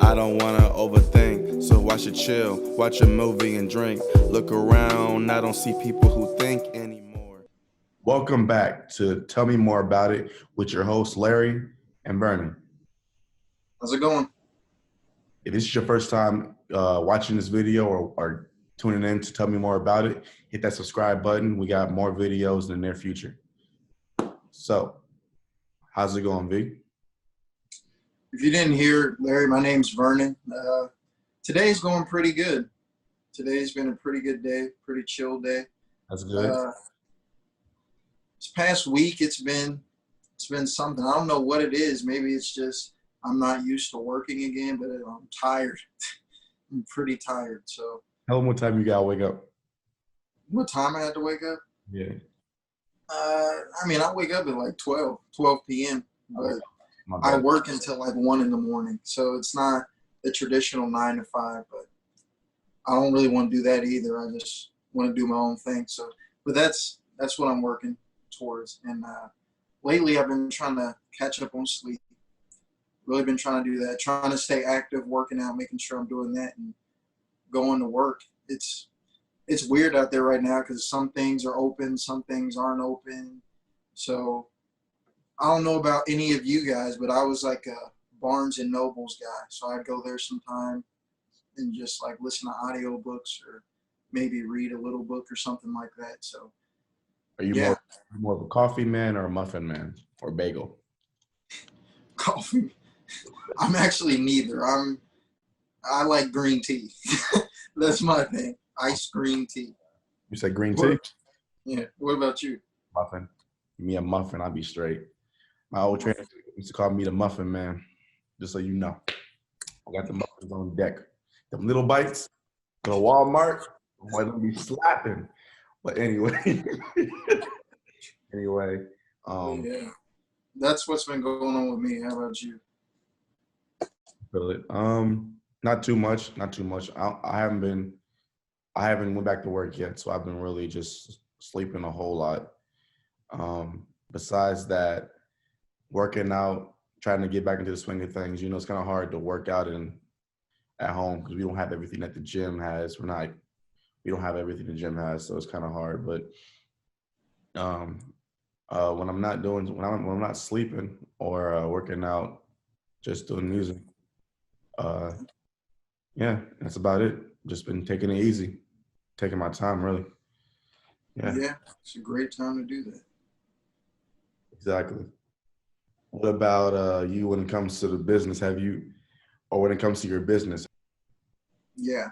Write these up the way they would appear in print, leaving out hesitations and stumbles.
I don't wanna overthink, so I should chill, watch a movie and drink. Look around, I don't see people who think anymore. Welcome back to Tell Me More About It with your hosts, Larry and Vernon. How's it going? If this is your first time watching this video or tuning in to Tell Me More About It, hit that subscribe button. We got more videos in the near future. So, how's it going, V? If you didn't hear, Larry, my name's Vernon. Today's going pretty good. Today's been a pretty good day, pretty chill day. That's good. This past week, it's been something. I don't know what it is. Maybe it's just I'm not used to working again, but I'm tired. I'm pretty tired. So, Tell them what time you gotta wake up. what time I had to wake up? Yeah. I wake up at like 12 p.m. But My I bad. work until like 1 in the morning, so it's not the traditional 9 to 5. But I don't really want to do that either. I just want to do my own thing. So, but that's what I'm working towards. And lately, I've been trying to catch up on sleep. Really been trying to do that. Trying to stay active, working out, making sure I'm doing that, and going to work. It's weird out there right now because some things are open, some things aren't open. So I don't know about any of you guys, but I was like a Barnes and Noble's guy. So I'd go there sometime and just like listen to audiobooks or maybe read a little book or something like that. So Are you yeah. more of a coffee man or a muffin man or bagel? Coffee. I'm actually neither. I like green tea. That's my thing. Iced green tea. You said green tea? Yeah. What about you? Muffin. Give me a muffin, I'll be straight. My old trainer used to call me the muffin man, just so you know. I got the muffins on deck. Them little bites, the Walmart, boy, them be slapping. But anyway, Yeah. That's what's been going on with me. How about you? feel it. Not too much. I haven't went back to work yet, so I've been really just sleeping a whole lot. Besides that, working out, trying to get back into the swing of things. You know, it's kind of hard to work out at home because we don't have everything that the gym has. We don't have everything the gym has, so it's kind of hard. But when I'm not sleeping or working out, just doing music. Yeah, that's about it. Just been taking it easy, taking my time, really. Yeah, it's a great time to do that. Exactly. What about you when it comes to the business? When it comes to your business? Yeah.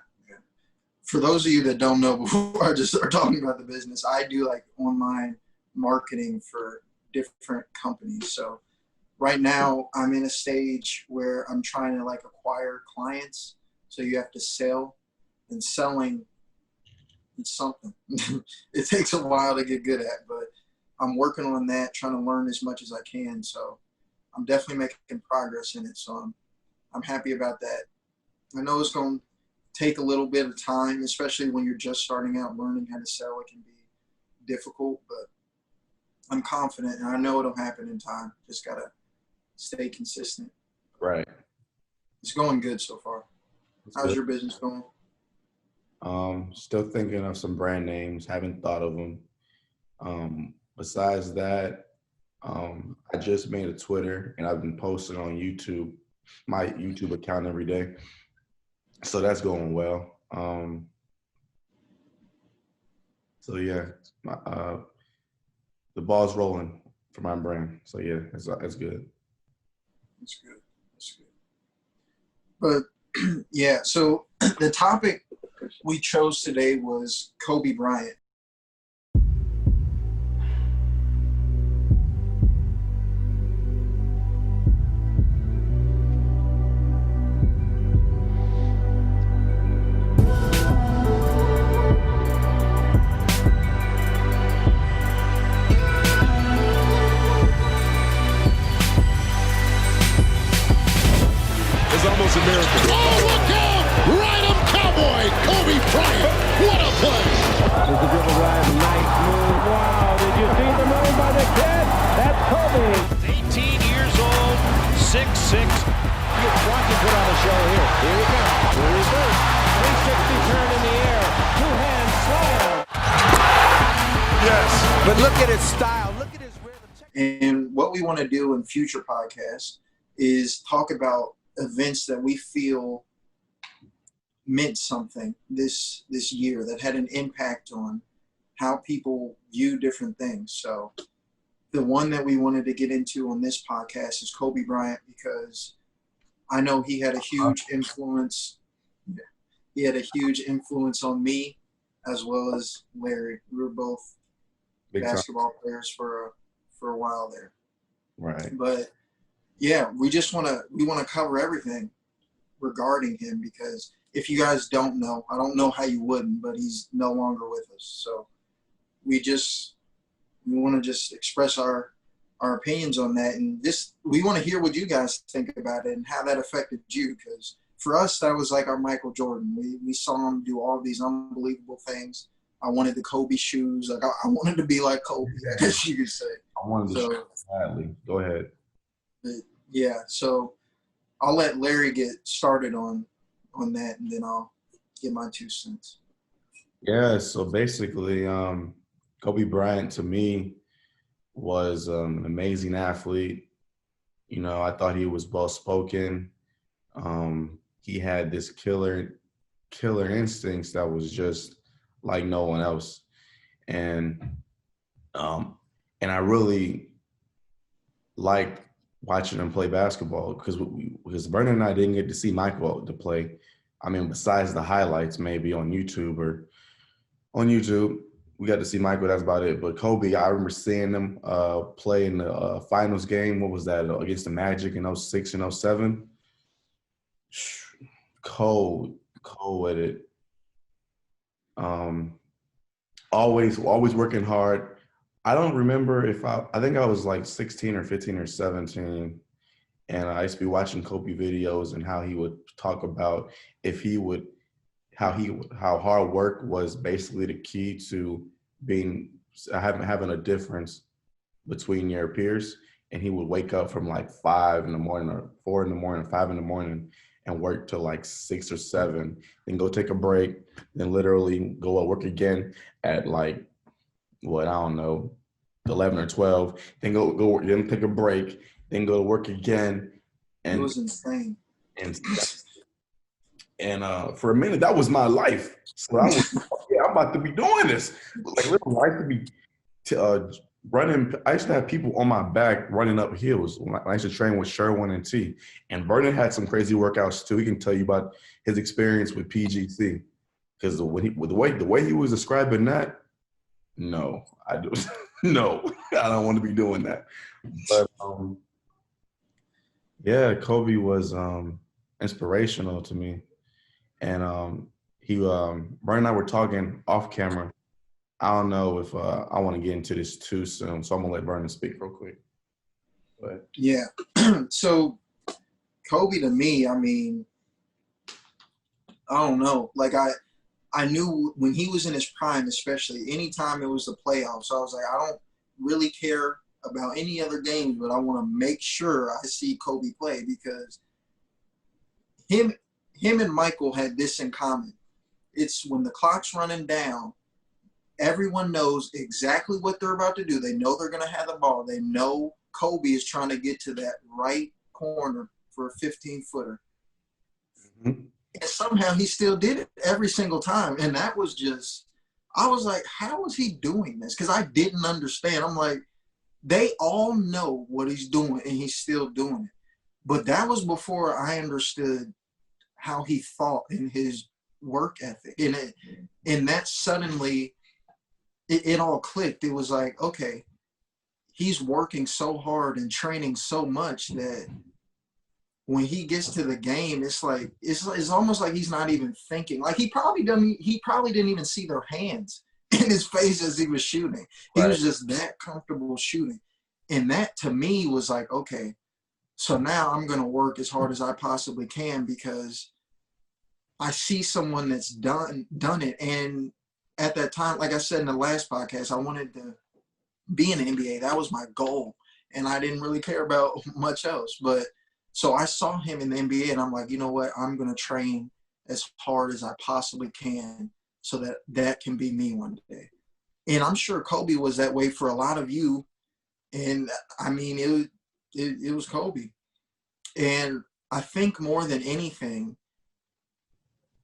For those of you that don't know, before I just start talking about the business, I do like online marketing for different companies. So right now I'm in a stage where I'm trying to like acquire clients. So you have to sell, and selling is something. It takes a while to get good at, but I'm working on that, trying to learn as much as I can. So I'm definitely making progress in it. So I'm happy about that. I know it's going to take a little bit of time, especially when you're just starting out learning how to sell. It can be difficult, but I'm confident and I know it'll happen in time. Just got to stay consistent. Right. It's going good so far. That's How's good. your business going? Still thinking of some brand names. Haven't thought of them. Besides that, I just made a Twitter and I've been posting on YouTube, my YouTube account every day. So that's going well. So yeah, the ball's rolling for my brand. So yeah, that's good. That's good. But yeah, so the topic we chose today was Kobe Bryant. Almost a miracle. Oh, look out! Ride 'em cowboy! Kobe Bryant! What a play! There's a dribble drive, nice move. Wow, did you see the move by the kid? That's Kobe. 18 years old, 6'6". Watch him put on a show here. But look at his style. Look at his rhythm. And what we want to do in future podcasts is talk about events that we feel meant something this year, that had an impact on how people view different things. So the one that we wanted to get into on this podcast is Kobe Bryant, because I know he had a huge influence. He had a huge influence on me as well as Larry. We were both Big basketball players for a while there. Right. But yeah, we want to cover everything regarding him, because if you guys don't know, I don't know how you wouldn't, but he's no longer with us. So we want to just express our opinions on that, and we want to hear what you guys think about it and how that affected you, because for us that was like our Michael Jordan. We saw him do all these unbelievable things. I wanted the Kobe shoes. Like I wanted to be like Kobe, I guess you could say. I wanted to show badly. Go ahead. But yeah, so I'll let Larry get started on that, and then I'll give my 2 cents. Yeah, so basically, Kobe Bryant to me was an amazing athlete. You know, I thought he was well-spoken. He had this killer instincts that was just like no one else. And I really liked watching him play basketball because Vernon and I didn't get to see Michael to play. I mean, besides the highlights maybe on YouTube, we got to see Michael. That's about it. But Kobe, I remember seeing him play in the finals game. What was that, against the Magic in 06 and 07? Cold with it. Always working hard. I don't remember I think I was like 16 or 15 or 17. And I used to be watching Kobe videos and how he would talk about how hard work was basically the key to having a difference between your peers. And he would wake up from like 5 in the morning or 4 in the morning, 5 in the morning, and work till like 6 or 7, then go take a break, then literally go at work again at like, I don't know, 11 or 12, then go then take a break, then go to work again. And it was insane. And for a minute, that was my life. So I was, I'm about to be doing this. Like, little life to be running. I used to have people on my back running up hills when I used to train with Sherwin and T. And Vernon had some crazy workouts too. He can tell you about his experience with PGC, because the way he was describing that, no, I don't want to be doing that. But yeah, Kobe was inspirational to me. And Vernon and I were talking off camera. I don't know if I want to get into this too soon, so I'm gonna let Vernon speak real quick. But yeah, so Kobe to me, I mean, I don't know. Like I knew when he was in his prime, especially anytime it was the playoffs, I was like, I don't really care about any other games, but I want to make sure I see Kobe play, because him and Michael had this in common. It's when the clock's running down, everyone knows exactly what they're about to do. They know they're going to have the ball. They know Kobe is trying to get to that right corner for a 15-footer. Mm-hmm. And somehow he still did it every single time. And that was just – I was like, how is he doing this? Because I didn't understand. I'm like, they all know what he's doing, and he's still doing it. But that was before I understood how he thought in his work ethic. And that suddenly – it all clicked. It was like, okay, he's working so hard and training so much that when he gets to the game, it's like it's almost like he's not even thinking. Like he probably didn't even see their hands in his face as he was shooting. He was just that comfortable shooting. And that to me was like, okay, so now I'm going to work as hard as I possibly can, because I see someone that's done it. And at that time, like I said in the last podcast, I wanted to be in the NBA. That was my goal. And I didn't really care about much else. But so I saw him in the NBA, and I'm like, you know what? I'm going to train as hard as I possibly can so that can be me one day. And I'm sure Kobe was that way for a lot of you. And I mean, it was Kobe. And I think more than anything,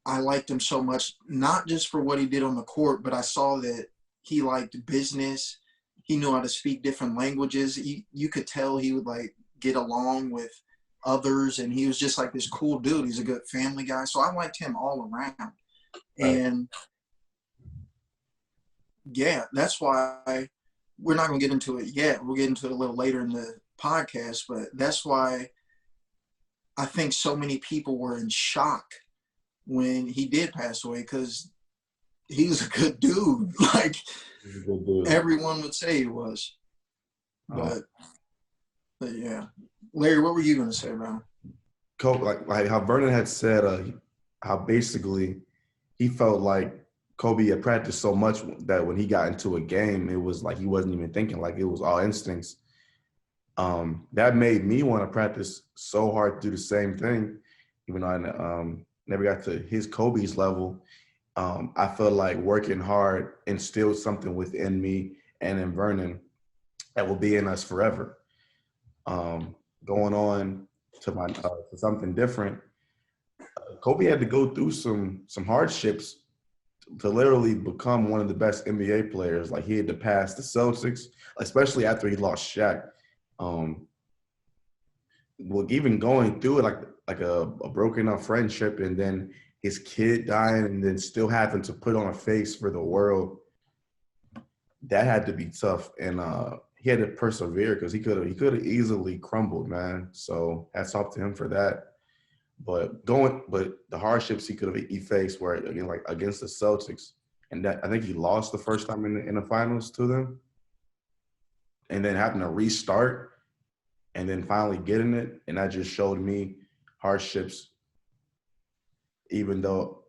I liked him so much, not just for what he did on the court, but I saw that he liked business. He knew how to speak different languages. You could tell he would like get along with others, and he was just like this cool dude. He's a good family guy. So I liked him all around. And yeah, that's why we're not going to get into it yet. We'll get into it a little later in the podcast, but that's why I think so many people were in shock when he did pass away, because he was a good dude. Like Good dude. everyone would say he was. But yeah. Larry, what were you going to say about him? Kobe, like how Vernon had said, how basically he felt like Kobe had practiced so much that when he got into a game, it was like he wasn't even thinking, like it was all instincts. That made me want to practice so hard to do the same thing, even though I never got to Kobe's level. I felt like working hard instilled something within me and in Vernon that will be in us forever. Going on to something different, Kobe had to go through some hardships to literally become one of the best NBA players. Like he had to pass the Celtics, especially after he lost Shaq. Well, even going through it like a broken up friendship, and then his kid dying, and then still having to put on a face for the world, that had to be tough. And he had to persevere, because he could have easily crumbled, man. So hats off to him for that. But the hardships he faced were again like against the Celtics, and that I think he lost the first time in the finals to them, and then having to restart, and then finally getting it, and that just showed me hardships. Even though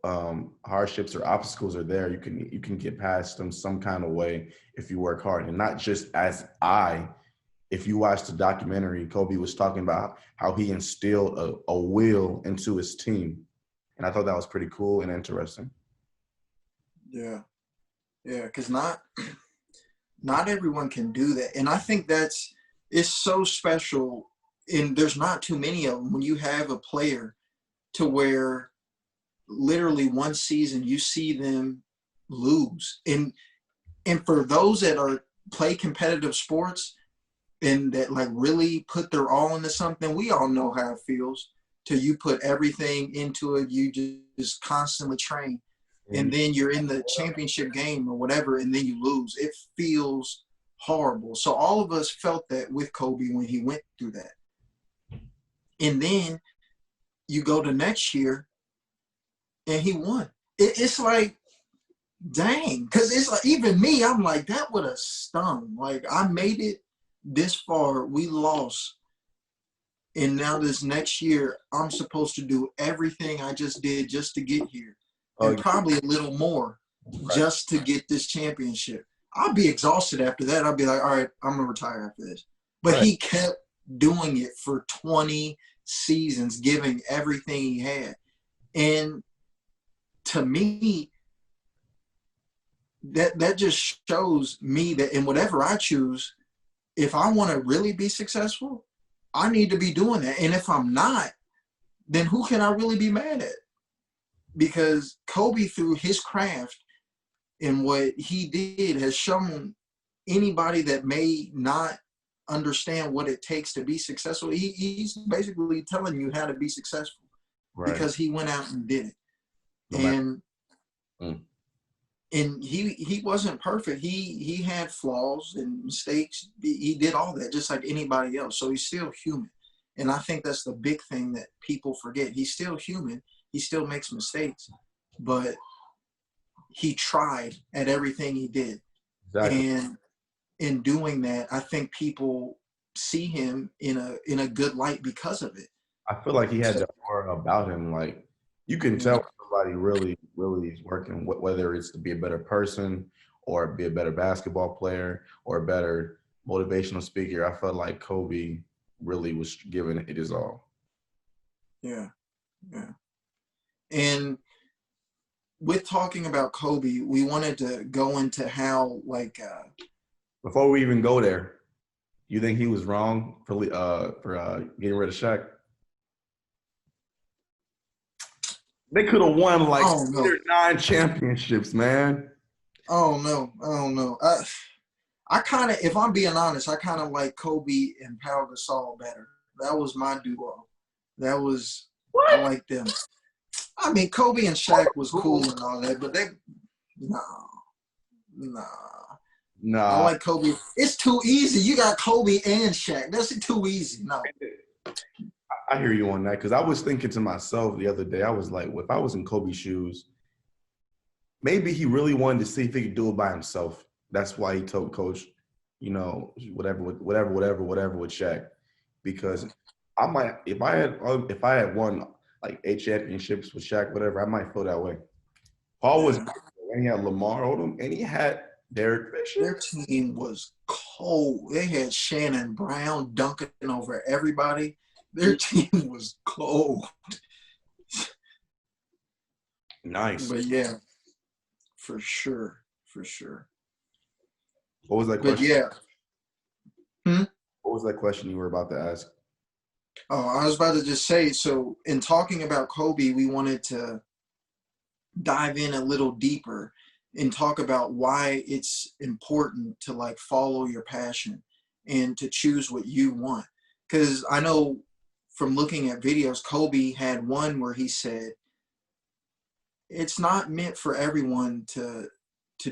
hardships or obstacles are there, you can get past them some kind of way if you work hard, and not just if you watch the documentary, Kobe was talking about how he instilled a will into his team. And I thought that was pretty cool and interesting. Yeah. Yeah, because not everyone can do that. And I think it's so special, and there's not too many of them, when you have a player to where literally one season you see them lose. And for those that play competitive sports, and that like really put their all into something, we all know how it feels till you put everything into it. You just constantly train, and then you're in the championship game or whatever, and then you lose. It feels horrible. So all of us felt that with Kobe when he went through that. And then you go to next year and he won. It's like, dang, because it's like, even me, I'm like, that would have stung. Like, I made it this far, we lost, and now this next year I'm supposed to do everything I just did just to get here, and probably a little more, just to get this championship. I'll be exhausted after that. I'll be like, all right, I'm gonna retire after this. But he kept doing it for 20 seasons, giving everything he had. And to me, that just shows me that in whatever I choose, if I want to really be successful, I need to be doing that. And if I'm not, then who can I really be mad at? Because Kobe, through his craft and what he did, has shown anybody that may not understand what it takes to be successful, he's basically telling you how to be successful, because he went out and did it. And he wasn't perfect. He had flaws and mistakes. He did all that just like anybody else. So he's still human. And I think that's the big thing that people forget. He's still human. He still makes mistakes. But he tried at everything he did. Exactly. And in doing that, I think people see him in a good light because of it. I feel like he had that aura about him. Like, you can tell somebody really, really is working, whether it's to be a better person or be a better basketball player or a better motivational speaker. I felt like Kobe really was giving it his all. Yeah, yeah. And with talking about Kobe, we wanted to go into how Before we even go there, you think he was wrong for getting rid of Shaq? They could have won like 8 or 9 championships, man. Oh no. I kind of, if I'm being honest, I kind of like Kobe and Pau Gasol better. That was my duo. That was I like them. I mean, Kobe and Shaq was cool and all that, but nah. I like Kobe. It's too easy. You got Kobe and Shaq. That's too easy. No. I hear you on that because I was thinking to myself the other day, I was like, if I was in Kobe's shoes, maybe he really wanted to see if he could do it by himself. That's why he told Coach, whatever with Shaq, because I might if I had won like 8 championships with Shaq, whatever, I might feel that way. Paul was when he had Lamar Odom and he had Derek Fisher. Their team was cold. They had Shannon Brown dunking over everybody. Their team was cold. Nice. But yeah, for sure. What was that But question? yeah. What was that question you were about to ask? Oh, I was about to just say, so in talking about Kobe, we wanted to dive in a little deeper and talk about why it's important to like follow your passion and to choose what you want. Because I know from looking at videos, Kobe had one where he said, it's not meant for everyone to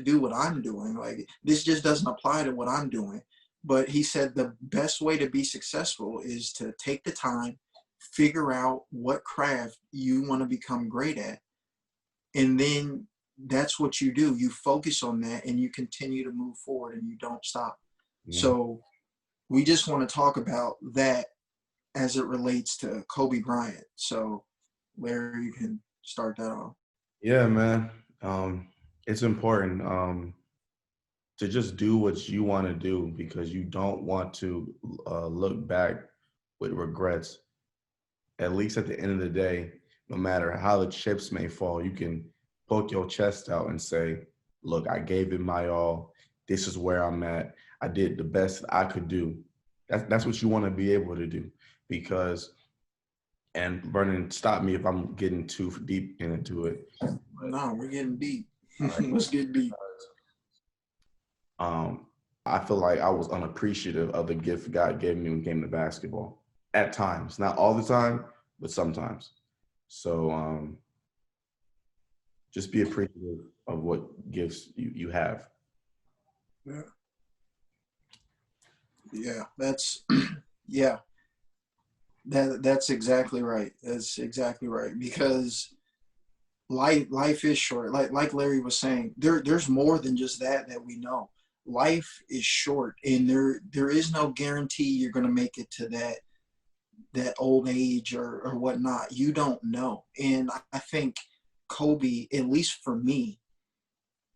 do what I'm doing. Like, this just doesn't apply to what I'm doing. But he said the best way to be successful is to take the time, figure out what craft you want to become great at. And then that's what you do. You focus on that and you continue to move forward and you don't stop. Yeah. So we just want to talk about that as it relates to Kobe Bryant. So Larry, you can start that off. Yeah, man. It's important to just do what you want to do because you don't want to look back with regrets. At least at the end of the day, no matter how the chips may fall, you can poke your chest out and say, look, I gave it my all. This is where I'm at. I did the best I could do. That's what you want to be able to do because, and Vernon, stop me if I'm getting too deep into it. No, we're getting deep. Let's get deep. I feel like I was unappreciative of the gift God gave me when it came to basketball. At times, not all the time, but sometimes. So just be appreciative of what gifts you have. Yeah, that's that's exactly right. That's exactly right because life is short. Like Larry was saying, there's more than just that we know. Life is short, and there is no guarantee you're going to make it to that old age or whatnot. You don't know. And I think Kobe, at least for me,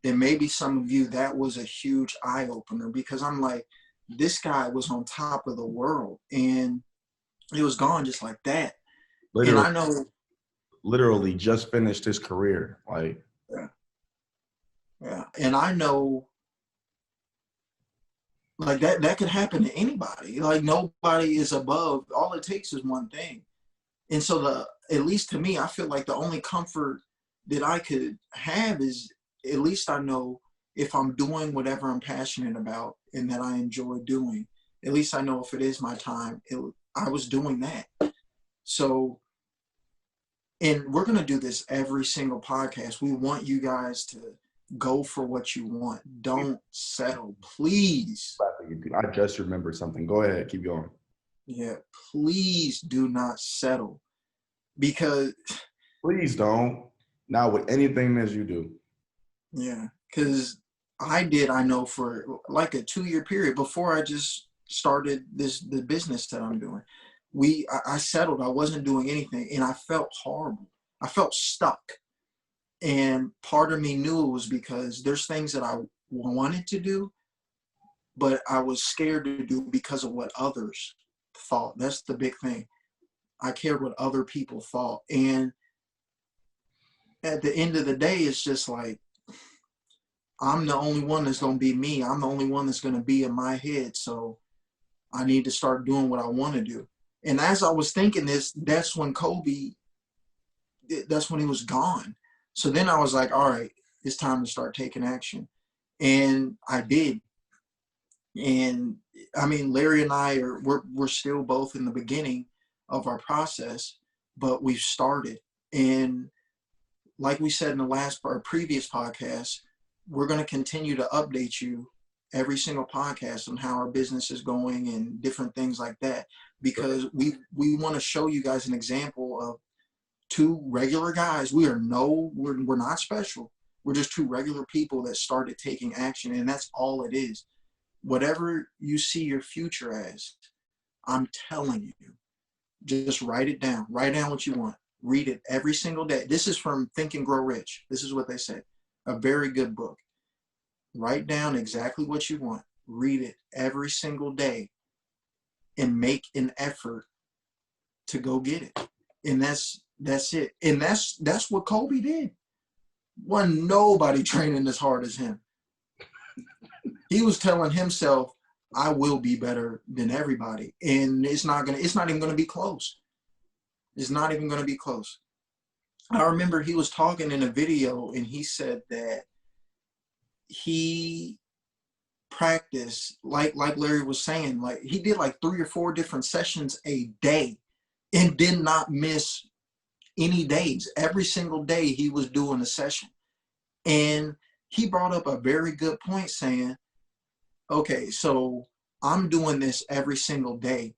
and maybe some of you, that was a huge eye opener because I'm like, this guy was on top of the world and it was gone just like that. Literally, and I know, literally just finished his career. Like, yeah. And I know, like that could happen to anybody. Like nobody is above. All it takes is one thing. And so at least to me, I feel like the only comfort that I could have is at least I know if I'm doing whatever I'm passionate about and that I enjoy doing, at least I know if it is my time, I was doing that. So, and we're going to do this every single podcast. We want you guys to go for what you want. Don't settle, please. I just remembered something. Go ahead, keep going. Yeah, please do not settle because. Please don't. Not with anything that you do. Yeah, because I know for like a 2-year period before I just started the business that I'm doing. I settled. I wasn't doing anything, and I felt horrible. I felt stuck. And part of me knew it was because there's things that I wanted to do, but I was scared to do because of what others thought. That's the big thing. I cared what other people thought. And at the end of the day, it's just like, I'm the only one that's going to be me. I'm the only one that's going to be in my head. So I need to start doing what I want to do. And as I was thinking this, that's when he was gone. So then I was like, all right, it's time to start taking action. And I did. And I mean, Larry and I we're still both in the beginning of our process, but we've started. And like we said in our previous podcast, we're going to continue to update you every single podcast on how our business is going and different things like that, because we want to show you guys an example of two regular guys. We're not special. We're just two regular people that started taking action, and that's all it is. Whatever you see your future as, I'm telling you, just write it down. Write down what you want. Read it every single day. This is from Think and Grow Rich. This is what they say. A very good book. Write down exactly what you want. Read it every single day and make an effort to go get it. And that's it. And that's what Kobe did. Wasn't nobody training as hard as him. He was telling himself, I will be better than everybody. And it's not even gonna be close. It's not even gonna be close. I remember he was talking in a video and he said that he practiced, like Larry was saying, like he did like 3 or 4 different sessions a day and did not miss any days. Every single day he was doing a session. And he brought up a very good point saying, okay, so I'm doing this every single day.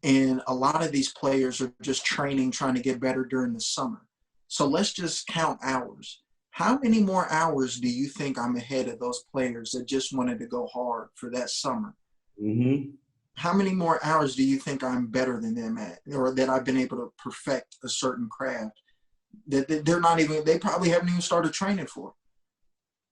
And a lot of these players are just training, trying to get better during the summer. So let's just count hours. How many more hours do you think I'm ahead of those players that just wanted to go hard for that summer? Mm-hmm. How many more hours do you think I'm better than them at, or that I've been able to perfect a certain craft that they probably haven't even started training for?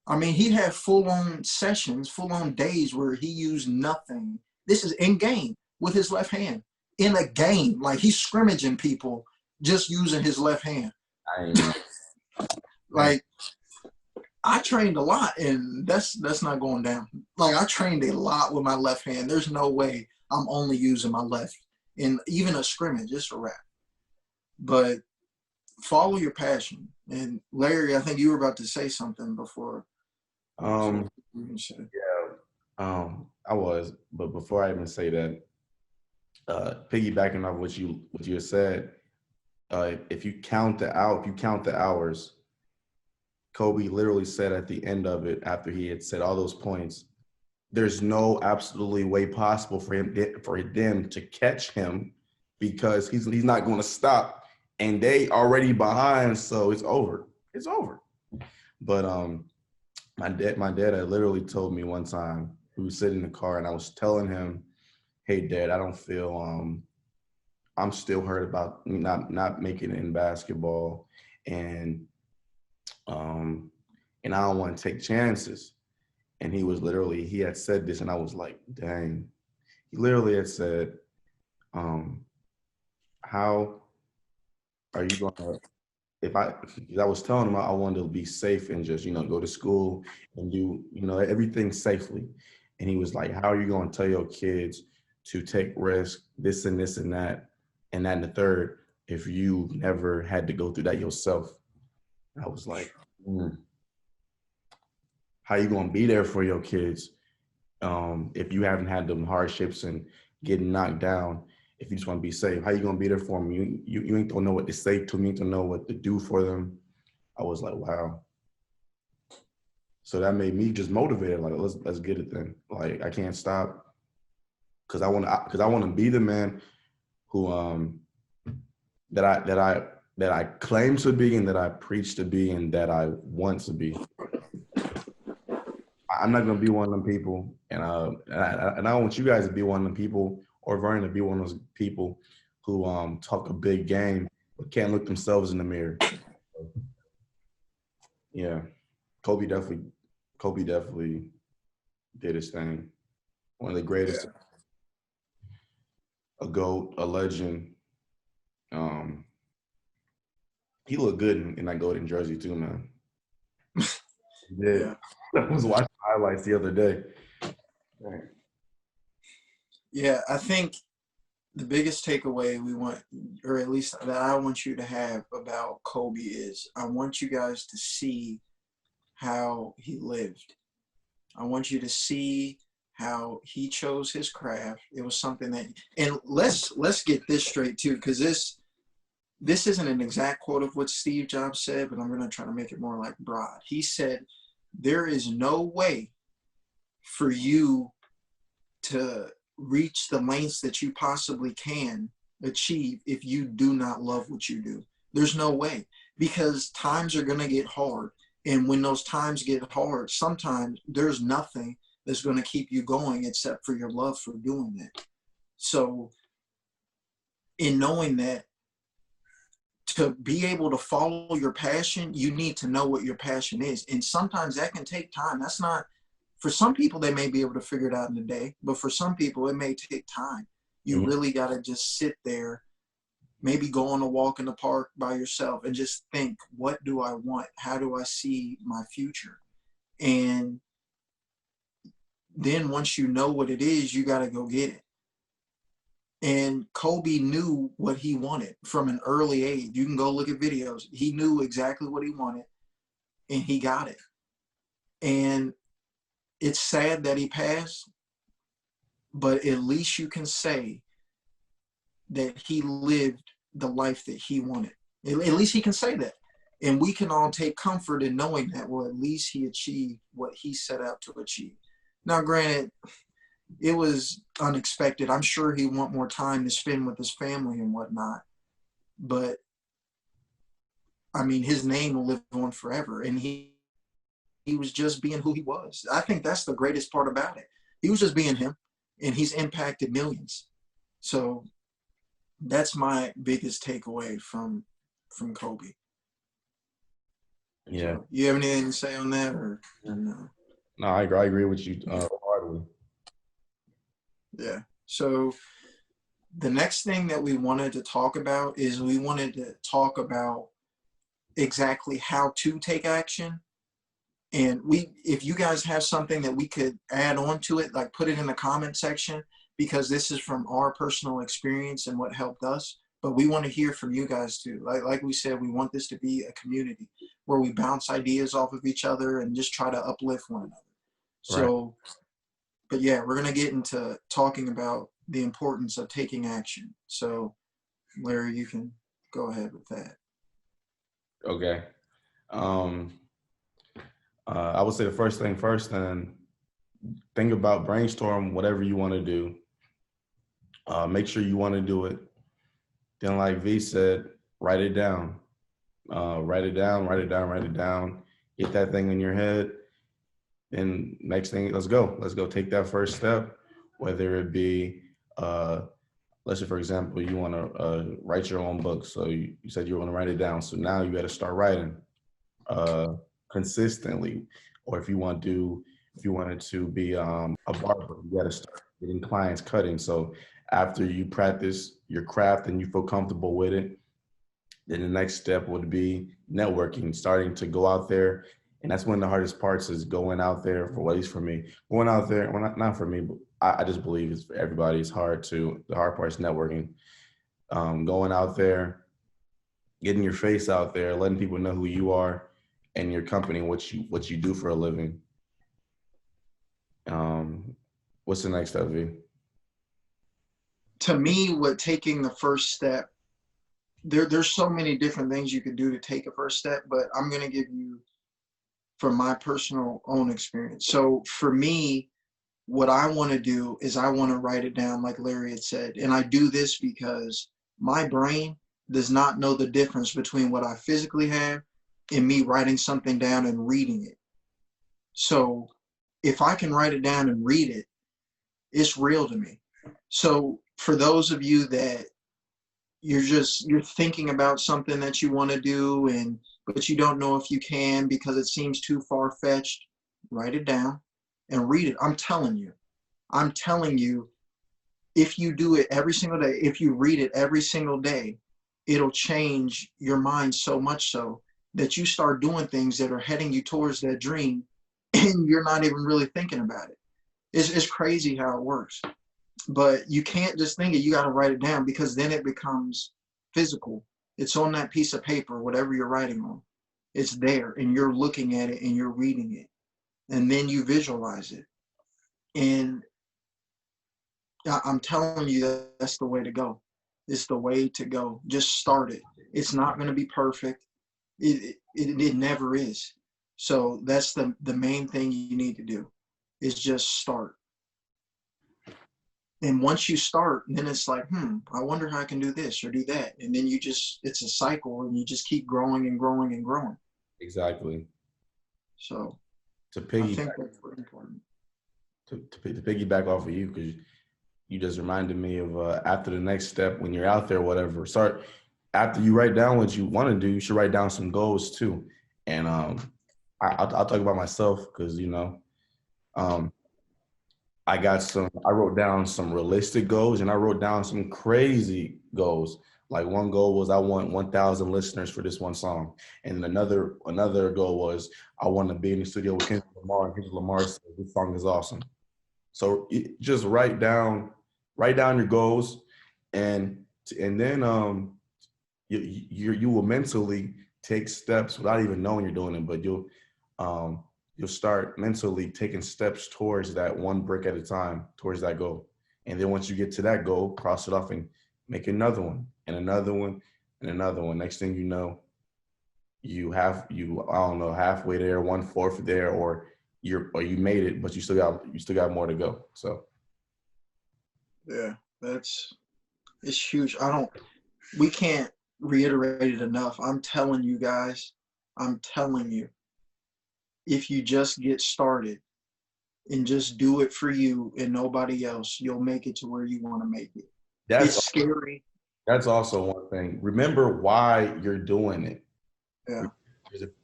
I mean, he'd have full-on sessions, full-on days where he used nothing. This is in game with his left hand. In a game, like he's scrimmaging people just using his left hand. I know. Like, I trained a lot, and that's not going down. Like, I trained a lot with my left hand. There's no way I'm only using my left. And even a scrimmage, it's a wrap. But follow your passion. And Larry, I think you were about to say something before. I was, but before I even say that, piggybacking off what you said, if you count the hours, Kobe literally said at the end of it, after he had said all those points, there's no absolutely way possible for them to catch him because he's not going to stop, and they already behind, so it's over. It's over. But my dad had literally told me one time, we was sitting in the car and I was telling him, hey Dad, I don't feel I'm still hurt about not making it in basketball, and I don't want to take chances. And he had said this, and I was like, dang. He literally had said, how are you going to, because I was telling him I wanted to be safe and just, go to school and do, everything safely. And he was like, how are you going to tell your kids to take risks, this and this and that and the third, if you never had to go through that yourself? I was like, how you going to be there for your kids if you haven't had them hardships and getting knocked down? If you just want to be safe, how you going to be there for them? You ain't gonna know what to say to them, you ain't gonna know what to do for them. I was like, wow. So that made me just motivated. Like, let's get it then. Like, I can't stop because I want to be the man who that I claim to be and that I preach to be and that I want to be. I'm not gonna be one of them people, and I want you guys to be one of them people, or Vernon to be one of those people who talk a big game but can't look themselves in the mirror. Yeah, Kobe definitely did his thing. One of the greatest, a GOAT, a legend. He looked good in that golden jersey too, man. He did. Yeah. I was watching highlights the other day. Right. Yeah, I think the biggest takeaway we want, or at least that I want you to have about Kobe is I want you guys to see how he lived. I want you to see how he chose his craft. It was something that, and let's get this straight too, because this isn't an exact quote of what Steve Jobs said, but I'm going to try to make it more like broad. He said, there is no way for you to reach the lengths that you possibly can achieve if you do not love what you do. There's no way, because times are going to get hard. And when those times get hard, sometimes there's nothing that's going to keep you going except for your love for doing it. So in knowing that, to be able to follow your passion, you need to know what your passion is. And sometimes that can take time. That's not, for some people, they may be able to figure it out in a day, but for some people, it may take time. You really got to just sit there, maybe go on a walk in the park by yourself and just think, what do I want? How do I see my future? And then once you know what it is, you got to go get it. And Kobe knew what he wanted from an early age. You can go look at videos. He knew exactly what he wanted, and he got it. And it's sad that he passed, but at least you can say that he lived the life that he wanted. At least he can say that. And we can all take comfort in knowing that, well, at least he achieved what he set out to achieve. Now, granted, it was unexpected. I'm sure he want more time to spend with his family and whatnot. But, I mean, his name will live on forever. And he was just being who he was. I think that's the greatest part about it. He was just being him, and he's impacted millions. So that's my biggest takeaway from Kobe. Yeah. So, you have anything to say on that, or no? No, I agree with you wholeheartedly. Yeah. So the next thing that we wanted to talk about is we wanted to talk about exactly how to take action. And if you guys have something that we could add on to it, like put it in the comment section, because this is from our personal experience and what helped us. But we want to hear from you guys too. Like we said, we want this to be a community where we bounce ideas off of each other and just try to uplift one another. So, but yeah, we're going to get into talking about the importance of taking action. So, Larry, you can go ahead with that. Okay. I would say the first thing first, then think about, brainstorm whatever you want to do. Make sure you want to do it. Then, like V said, write it down. Write it down. Get that thing in your head. And next thing, let's go. Take that first step, whether it be, let's say, for example, you want to write your own book. So you said you want to write it down. So now you got to start writing consistently. Or if you wanted to be a barber, you got to start getting clients cutting. So after you practice your craft and you feel comfortable with it, then the next step would be networking, starting to go out there. And that's one of the hardest parts, is going out there, for at least for me. Going out there, well, not for me, but I just believe it's for everybody. It's hard the hard part is networking. Going out there, getting your face out there, letting people know who you are and your company, what you do for a living. What's the next step, V? To me, what taking the first step, there's so many different things you could do to take a first step, but I'm going to give you from my personal own experience. So for me, what I want to do is I want to write it down, like Larry had said. And I do this because my brain does not know the difference between what I physically have and me writing something down and reading it. So if I can write it down and read it, it's real to me. So for those of you that you're thinking about something that you want to do, but you don't know if you can because it seems too far-fetched, write it down and read it. I'm telling you, if you do it every single day, if you read it every single day, it'll change your mind so much so that you start doing things that are heading you towards that dream and you're not even really thinking about it. It's crazy how it works. But you can't just think it, you got to write it down, because then it becomes physical. It's on that piece of paper, whatever you're writing on. It's there and you're looking at it and you're reading it. And then you visualize it. And I'm telling you, that's the way to go. It's the way to go. Just start it. It's not going to be perfect. It never is. So that's the main thing you need to do, is just start. And once you start, then it's like, I wonder how I can do this or do that. And then it's a cycle, and you just keep growing and growing and growing. Exactly. So To I think piggyback, that's very important. to piggyback off of you, because you just reminded me of after the next step, when you're out there, whatever, start after you write down what you want to do, you should write down some goals too. And I'll talk about myself, because I wrote down some realistic goals, and I wrote down some crazy goals. Like, one goal was I want 1,000 listeners for this one song. And another goal was I want to be in the studio with Kendrick Lamar, and Kendrick Lamar said this song is awesome. So just write down your goals, and then you will mentally take steps without even knowing you're doing it, but you'll start mentally taking steps towards that, one brick at a time, towards that goal. And then once you get to that goal, cross it off and make another one and another one and another one. Next thing you know, halfway there, 1/4 there, or you made it, but you still got more to go. So Yeah, it's huge. We can't reiterate it enough. I'm telling you guys, if you just get started and just do it for you and nobody else, you'll make it to where you want to make it. It's scary. That's also one thing. Remember why you're doing it. Yeah.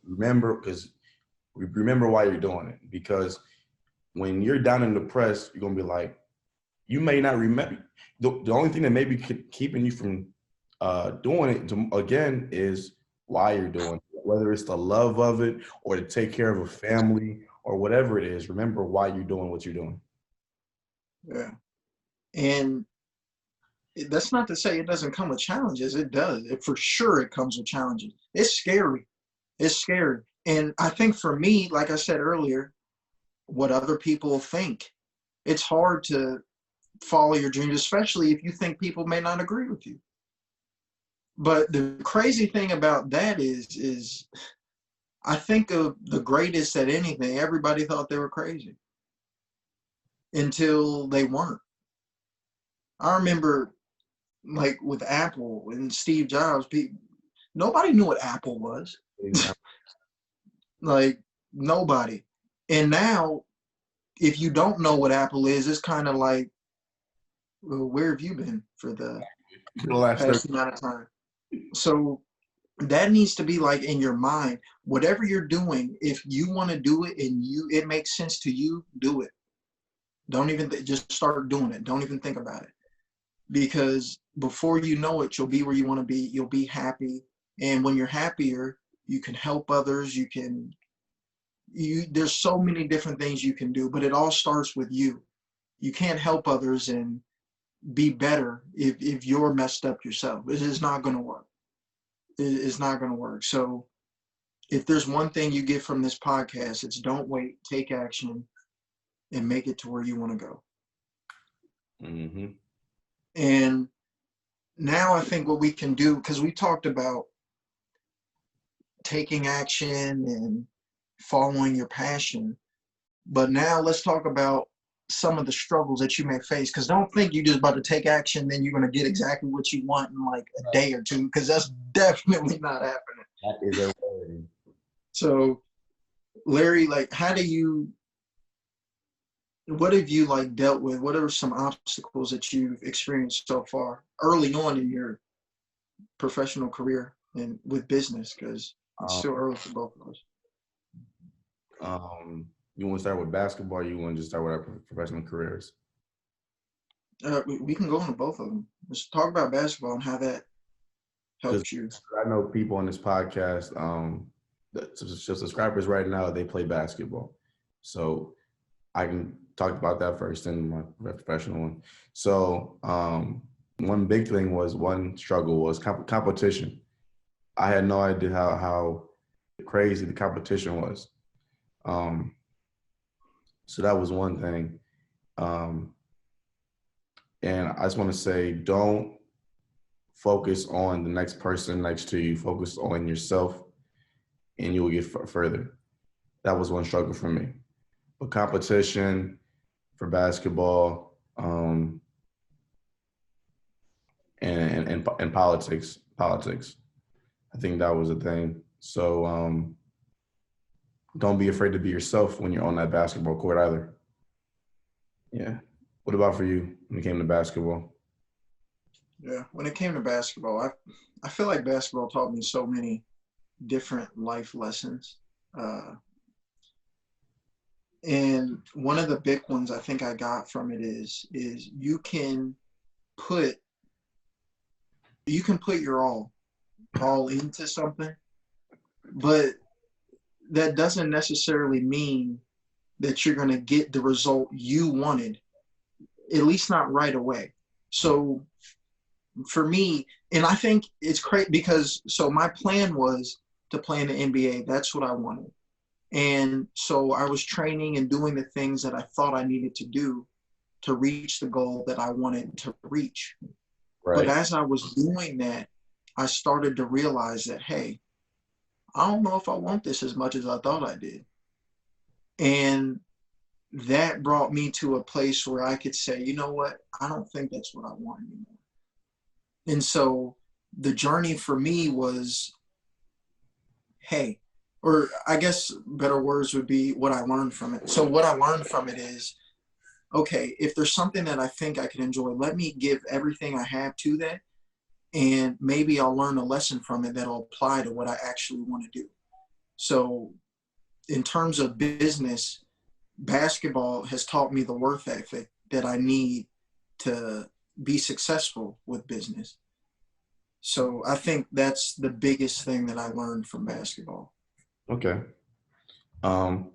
Remember why you're doing it. Because when you're down and depressed, you're going to be like, you may not remember. The only thing that may be keeping you from doing it again is why you're doing it. Whether it's the love of it or to take care of a family or whatever it is, remember why you're doing what you're doing. Yeah. And that's not to say it doesn't come with challenges. It does. For sure it comes with challenges. It's scary. And I think for me, like I said earlier, what other people think, it's hard to follow your dreams, especially if you think people may not agree with you. But the crazy thing about that is I think of the greatest at anything, everybody thought they were crazy until they weren't. I remember, like, with Apple and Steve Jobs, nobody knew what Apple was. Like, nobody. And now, if you don't know what Apple is, it's kind of like, well, where have you been for the past amount of time? So that needs to be like in your mind. Whatever you're doing, if you want to do it and it makes sense to you, do it. Don't even just start doing it. Don't even think about it. Because before you know it, you'll be where you want to be. You'll be happy. And when you're happier, you can help others. There's so many different things you can do, but it all starts with you. You can't help others and be better if you're messed up yourself. It is not going to work. It's not going to work. So if there's one thing you get from this podcast, it's don't wait, take action, and make it to where you want to go. Mm-hmm. And now I think what we can do, because we talked about taking action and following your passion, but now let's talk about some of the struggles that you may face. Because don't think you're just about to take action, then you're going to get exactly what you want in like a day or two, because that's definitely not happening. That is a reality. So, Larry, like, what have you like dealt with? What are some obstacles that you've experienced so far early on in your professional career and with business? Because it's still early for both of us. You want to start with basketball, or you want to just start with our professional careers? We can go into both of them. Let's talk about basketball and how that helped you. I know people on this podcast, subscribers right now, they play basketball. So I can talk about that first in my professional one. So one big thing one struggle was competition. I had no idea how crazy the competition was. So that was one thing. And I just want to say, don't focus on the next person next to you. Focus on yourself, and you will get further. That was one struggle for me. But competition for basketball, and politics. I think that was a thing. So don't be afraid to be yourself when you're on that basketball court either. Yeah. What about for you when it came to basketball? Yeah, when it came to basketball, I feel like basketball taught me so many different life lessons. And one of the big ones I think I got from it is you can put your all into something, but that doesn't necessarily mean that you're going to get the result you wanted, at least not right away. So for me, and I think it's great because my plan was to play in the NBA. That's what I wanted. And so I was training and doing the things that I thought I needed to do to reach the goal that I wanted to reach. Right. But as I was doing that, I started to realize that, hey, I don't know if I want this as much as I thought I did. And that brought me to a place where I could say, you know what, I don't think that's what I want anymore. And so the journey for me was, hey, or I guess better words would be what I learned from it. So what I learned from it is, okay, if there's something that I think I can enjoy, let me give everything I have to that. And maybe I'll learn a lesson from it that'll apply to what I actually want to do. So in terms of business, basketball has taught me the work ethic that I need to be successful with business. So I think that's the biggest thing that I learned from basketball. Okay. I'm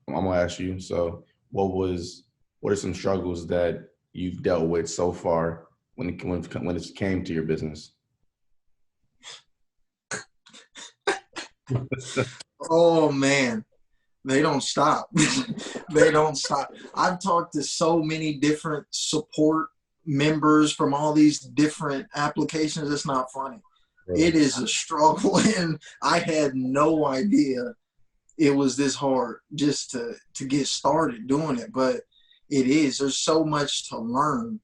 gonna ask you. So, what are some struggles that you've dealt with so far when it came to your business? Oh man, they don't stop. They don't stop. I've talked to so many different support members from all these different applications. It's not funny. Right. It is a struggle, and I had no idea it was this hard just to get started doing it. But it is. There's so much to learn,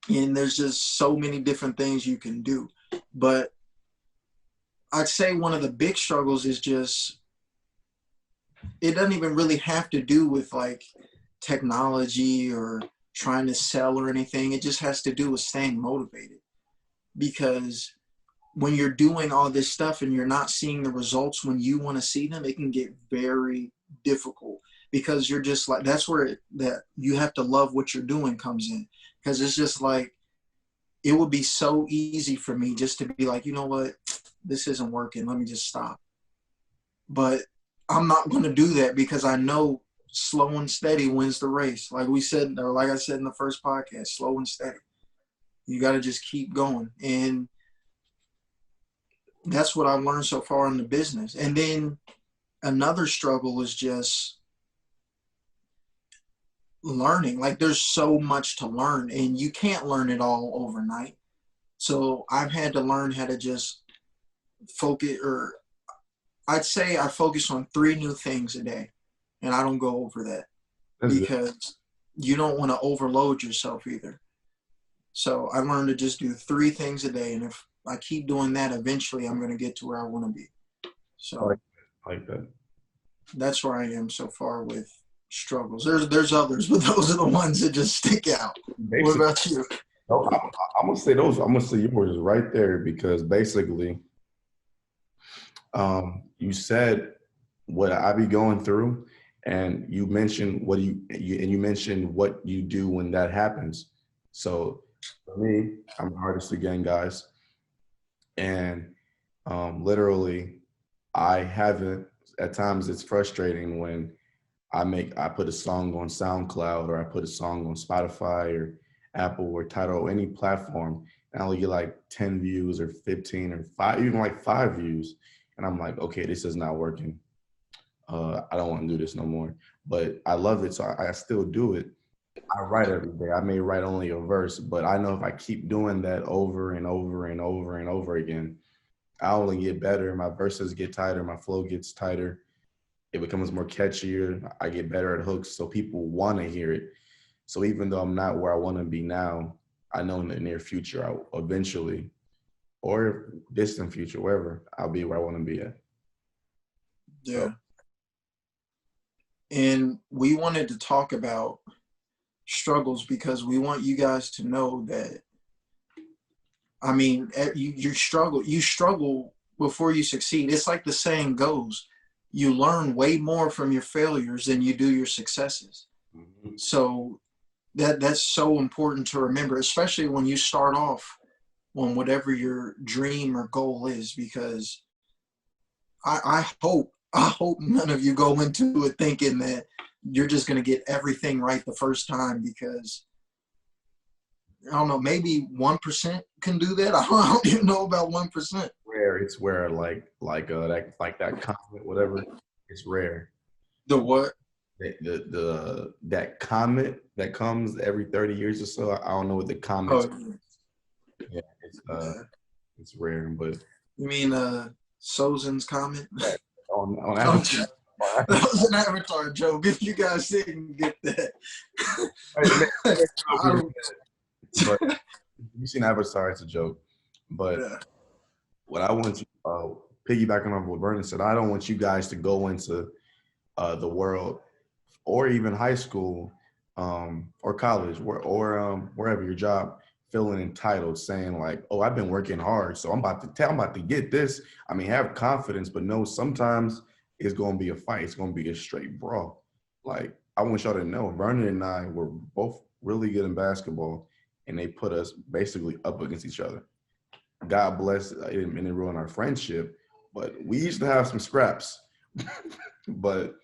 and there's just so many different things you can do. But I'd say one of the big struggles is just, it doesn't even really have to do with like technology or trying to sell or anything. It just has to do with staying motivated, because when you're doing all this stuff and you're not seeing the results when you want to see them, it can get very difficult, because you're just like, that's where that you have to love what you're doing comes in. Because it's just like, it would be so easy for me just to be like, you know what, this isn't working, let me just stop. But I'm not going to do that, because I know slow and steady wins the race. Like we said, or like I said in the first podcast, slow and steady. You got to just keep going. And that's what I've learned so far in the business. And then another struggle is just learning. Like there's so much to learn, and you can't learn it all overnight. So I've had to learn how to just focus, or I'd say I focus on 3 new things a day, and I don't go over that. That's because good. You don't want to overload yourself either. So I learned to just do 3 things a day, and if I keep doing that, eventually I'm going to get to where I want to be. So I like that. That's where I am so far with struggles. There's others, but those are the ones that just stick out. Basically, what about you? I'm going to say those. I'm going to say yours right there, because basically you said what I be going through, and you mentioned what you mentioned what you do when that happens. So for me, I'm an artist again, guys. And literally, I haven't. At times, it's frustrating when I put a song on SoundCloud or I put a song on Spotify or Apple or Tidal or any platform, and I only get like 10 views or 15 or 5, even like 5 views. And I'm like, okay, this is not working. I don't want to do this no more. But I love it, so I still do it. I write every day. I may write only a verse, but I know if I keep doing that over and over and over and over again, I only get better. My verses get tighter. My flow gets tighter. It becomes more catchier. I get better at hooks, so people want to hear it. So even though I'm not where I want to be now, I know in the near future, I eventually, or distant future, wherever, I'll be where I want to be at. Yeah. So. And we wanted to talk about struggles because we want you guys to know that, I mean, you struggle before you succeed. It's like the saying goes, you learn way more from your failures than you do your successes. Mm-hmm. So that's so important to remember, especially when you start off on whatever your dream or goal is, because I hope none of you go into it thinking that you're just going to get everything right the first time, because I don't know, maybe 1% can do that. I don't even know about 1%. Rare. It's rare. That comment, whatever. It's rare. The what? That comment that comes every 30 years or so. I don't know what the comments. Oh, yeah, it's rare, but you mean Sozin's comment? on Avatar. That was an Avatar joke. If you guys didn't get that, but you've seen Avatar, it's a joke. But yeah. what I want you, piggybacking on what Vernon said, I don't want you guys to go into the world or even high school or college or wherever your job, feeling entitled, saying like, oh, I've been working hard, so I'm about to get this. I mean, have confidence, but no, sometimes it's going to be a fight. It's going to be a straight brawl. Like, I want y'all to know, Vernon and I were both really good in basketball, and they put us basically up against each other. God bless, it didn't ruin our friendship, but we used to have some scraps. But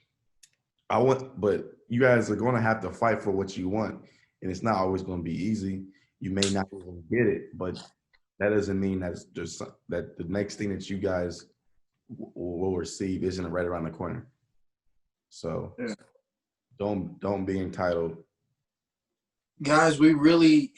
you guys are going to have to fight for what you want, and it's not always going to be easy. You may not even get it, but that doesn't mean that the next thing that you guys will receive isn't right around the corner. So yeah. Don't be entitled. Guys, we really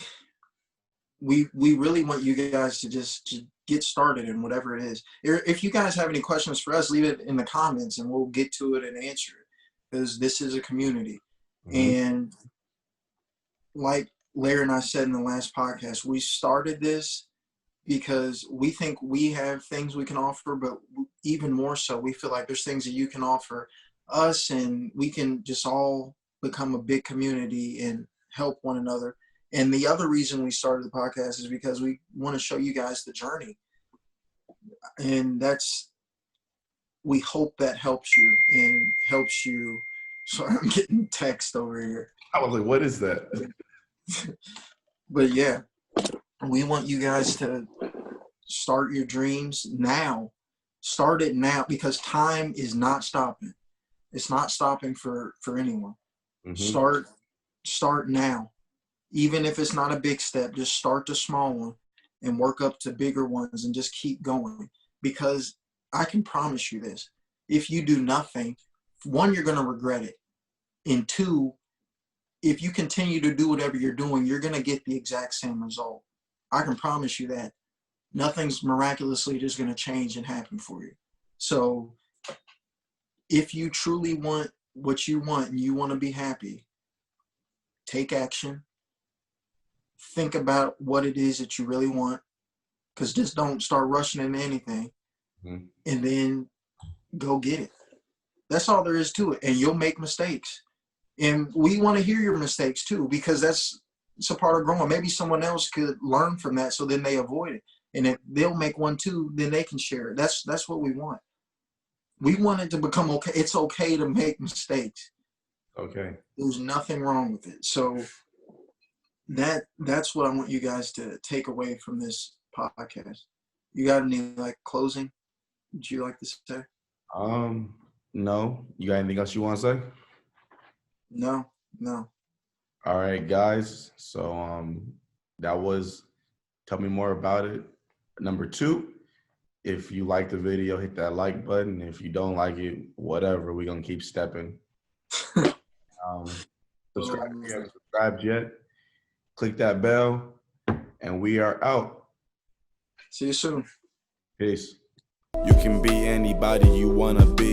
want you guys to just get started in whatever it is. If you guys have any questions for us, leave it in the comments and we'll get to it and answer it, because this is a community. Mm-hmm. And like Larry and I said in the last podcast, we started this because we think we have things we can offer, but even more so, we feel like there's things that you can offer us, and we can just all become a big community and help one another. And the other reason we started the podcast is because we want to show you guys the journey. And we hope that helps you and helps you. Sorry, I'm getting text over here. I was like, what is that? But yeah, we want you guys to start your dreams now. Start it now, because time is not stopping. It's not stopping for anyone. Mm-hmm. Start now. Even if it's not a big step, just start the small one and work up to bigger ones and just keep going. Because I can promise you this, if you do nothing, one, you're going to regret it. And two, if you continue to do whatever you're doing, you're going to get the exact same result. I can promise you that. Nothing's miraculously just going to change and happen for you. So if you truly want what you want and you want to be happy, take action. Think about what it is that you really want, because just don't start rushing into anything. Mm-hmm. And then go get it. That's all there is to it. And you'll make mistakes. And we want to hear your mistakes too, because it's a part of growing. Maybe someone else could learn from that, so then they avoid it. And if they'll make one too, then they can share it. That's what we want. We want it to become okay. It's okay to make mistakes. Okay. There's nothing wrong with it. So that's what I want you guys to take away from this podcast. You got any like closing? Would you like to say? No. You got anything else you want to say? No. All right, guys. So that was Tell Me More About It. Number 2. If you like the video, hit that like button. If you don't like it, whatever. We're gonna keep stepping. Subscribe if you haven't subscribed yet. Click that bell, and we are out. See you soon. Peace. You can be anybody you wanna be.